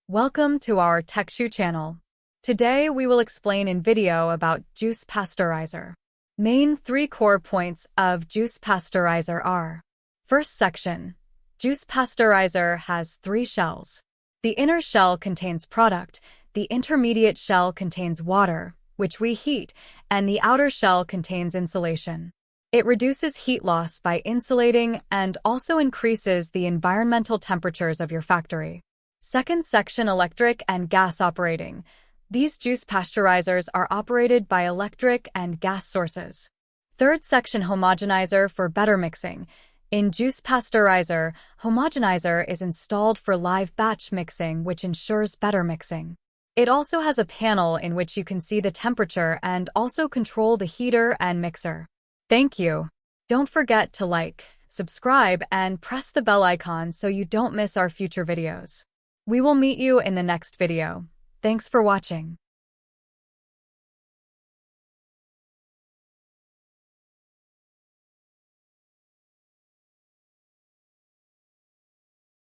Welcome to our TechQu channel. Today we will explain in video about Juice Pasteuriser. Main 3 core points of Juice Pasteuriser are: First section. Juice Pasteuriser has 3 shells. The inner shell contains product, the intermediate shell contains water, which we heat, and the outer shell contains insulation. It reduces heat loss by insulating and also increases the environmental temperatures of your factory. Second section, electric and gas operating. These juice pasteurizers are operated by electric and gas sources. Third section, homogenizer for better mixing. In Juice Pasteuriser, homogenizer is installed for live batch mixing, which ensures better mixing. It also has a panel in which you can see the temperature and also control the heater and mixer. Thank you. Don't forget to like, subscribe, and press the bell icon so you don't miss our future videos. We will meet you in the next video. Thanks for watching.